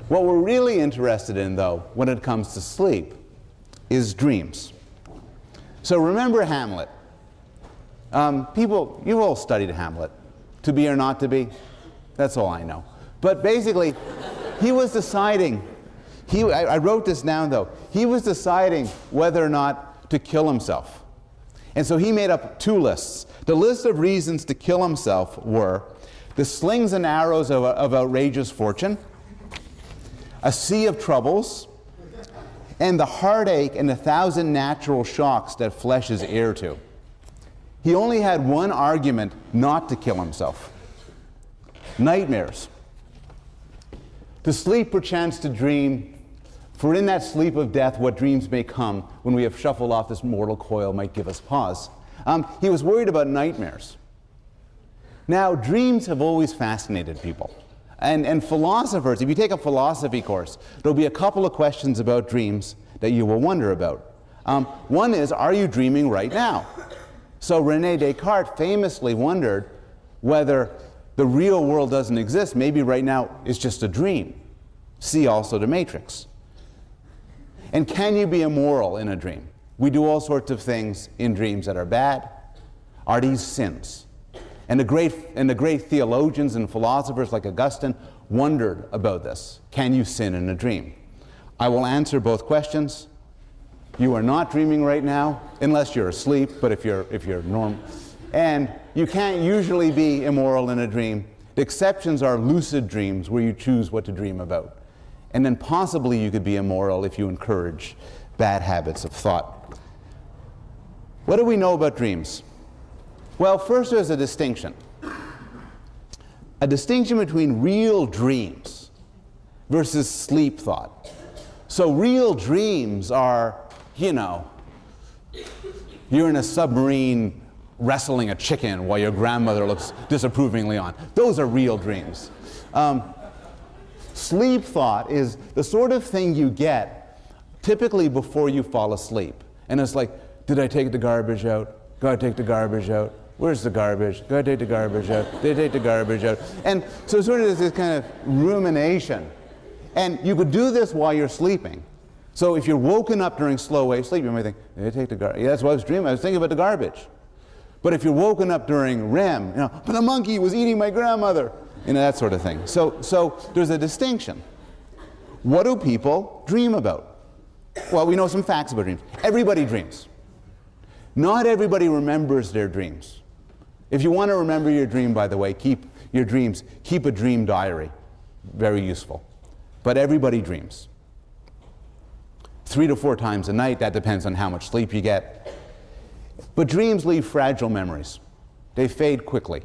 What we're really interested in, though, when it comes to sleep, is dreams. So remember Hamlet. People, you've all studied Hamlet. To be or not to be? That's all I know. But basically, he was deciding, I wrote this down though, he was deciding whether or not to kill himself. And so he made up two lists. The list of reasons to kill himself were the slings and arrows of outrageous fortune, a sea of troubles, and the heartache and 1,000 natural shocks that flesh is heir to. He only had one argument not to kill himself: nightmares. To sleep perchance to dream, for in that sleep of death what dreams may come when we have shuffled off this mortal coil might give us pause. He was worried about nightmares. Now, dreams have always fascinated people. And philosophers, if you take a philosophy course, there'll be a couple of questions about dreams that you will wonder about. One is, are you dreaming right now? So René Descartes famously wondered whether the real world doesn't exist. Maybe right now it's just a dream. See also The Matrix. And can you be immoral in a dream? We do all sorts of things in dreams that are bad. Are these sins? And the great theologians and philosophers like Augustine wondered about this. Can you sin in a dream? I will answer both questions. You are not dreaming right now, unless you're asleep, but if you're normal. And you can't usually be immoral in a dream. The exceptions are lucid dreams, where you choose what to dream about. And then possibly you could be immoral if you encourage bad habits of thought. What do we know about dreams? Well, first there's a distinction. A distinction between real dreams versus sleep thought. So real dreams are, you know, you're in a submarine wrestling a chicken while your grandmother looks disapprovingly on. Those are real dreams. Sleep thought is the sort of thing you get typically before you fall asleep. And it's like, did I take the garbage out? Gotta take the garbage out. Where's the garbage? Gotta take the garbage out. Did I take the garbage out? And so sort of this kind of rumination. And you could do this while you're sleeping. So if you're woken up during slow wave sleep, you might think, did I take the garbage? Yeah, that's what I was dreaming. I was thinking about the garbage. But if you're woken up during REM, you know, but the monkey was eating my grandmother. You know, that sort of thing. So there's a distinction. What do people dream about? Well, we know some facts about dreams. Everybody dreams. Not everybody remembers their dreams. If you want to remember your dream, by the way, keep your dreams. Keep a dream diary. Very useful. But everybody dreams. 3 to 4 times a night. That depends on how much sleep you get. But dreams leave fragile memories. They fade quickly.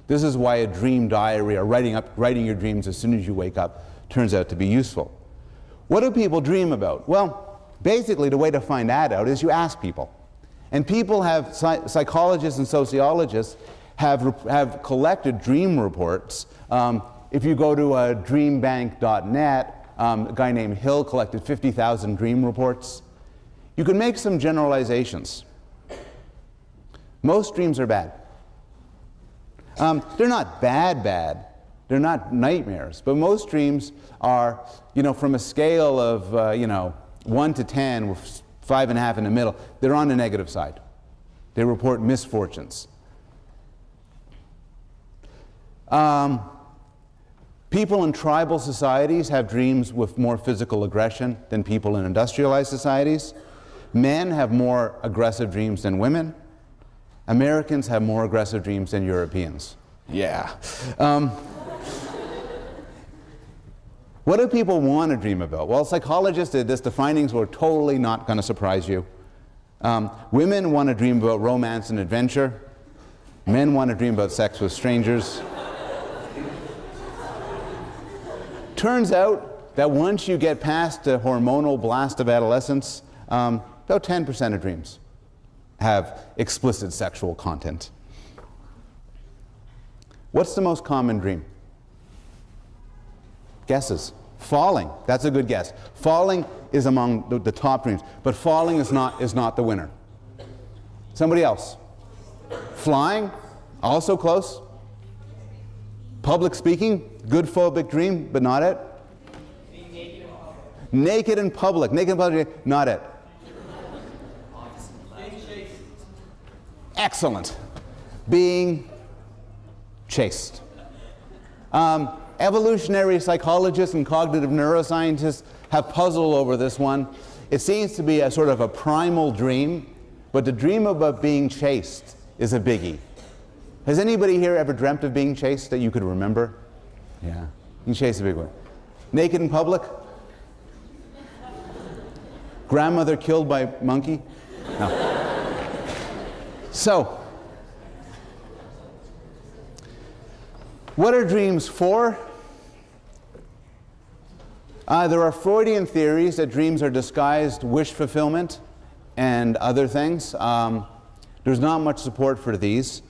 This is why a dream diary, or writing your dreams as soon as you wake up, turns out to be useful. What do people dream about? Well, basically the way to find that out is you ask people. And people have, psychologists and sociologists have collected dream reports. If you go to dreambank.net, a guy named Hill collected 50,000 dream reports. You can make some generalizations. Most dreams are bad. They're not bad. They're not nightmares. But most dreams are, you know, from a scale of, 1 to 10, with 5.5 in the middle, they're on the negative side. They report misfortunes. People in tribal societies have dreams with more physical aggression than people in industrialized societies. Men have more aggressive dreams than women. Americans have more aggressive dreams than Europeans. Yeah. What do people want to dream about? Well, psychologists did this. The findings were totally not going to surprise you. Women want to dream about romance and adventure. Men want to dream about sex with strangers. Turns out that once you get past the hormonal blast of adolescence, about 10% of dreams have explicit sexual content. What's the most common dream? Guesses. Falling. That's a good guess. Falling is among the top dreams, but falling is not the winner. Somebody else. Flying. Also close. Public speaking. Good phobic dream, but not it. Naked in public. Naked in public, not it. Excellent. Being chaste. Evolutionary psychologists and cognitive neuroscientists have puzzled over this one. It seems to be a sort of a primal dream, but to dream about being chaste is a biggie. Has anybody here ever dreamt of being chaste that you could remember? Yeah, being chaste is a big one. Naked in public? Grandmother killed by monkey? No. So, what are dreams for? There are Freudian theories that dreams are disguised wish fulfillment and other things. There's not much support for these.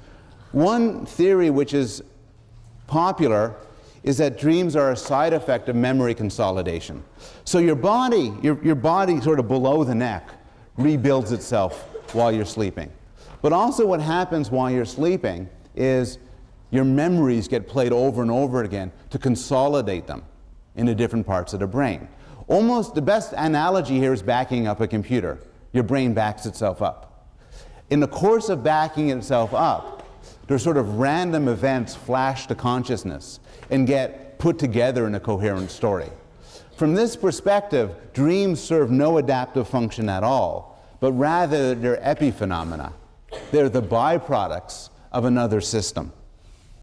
One theory which is popular is that dreams are a side effect of memory consolidation. So your body sort of below the neck rebuilds itself while you're sleeping. But also what happens while you're sleeping is your memories get played over and over again to consolidate them into different parts of the brain. Almost the best analogy here is backing up a computer. Your brain backs itself up. In the course of backing itself up, there's sort of random events flash to consciousness and get put together in a coherent story. From this perspective, dreams serve no adaptive function at all, but rather they're epiphenomena. They're the byproducts of another system.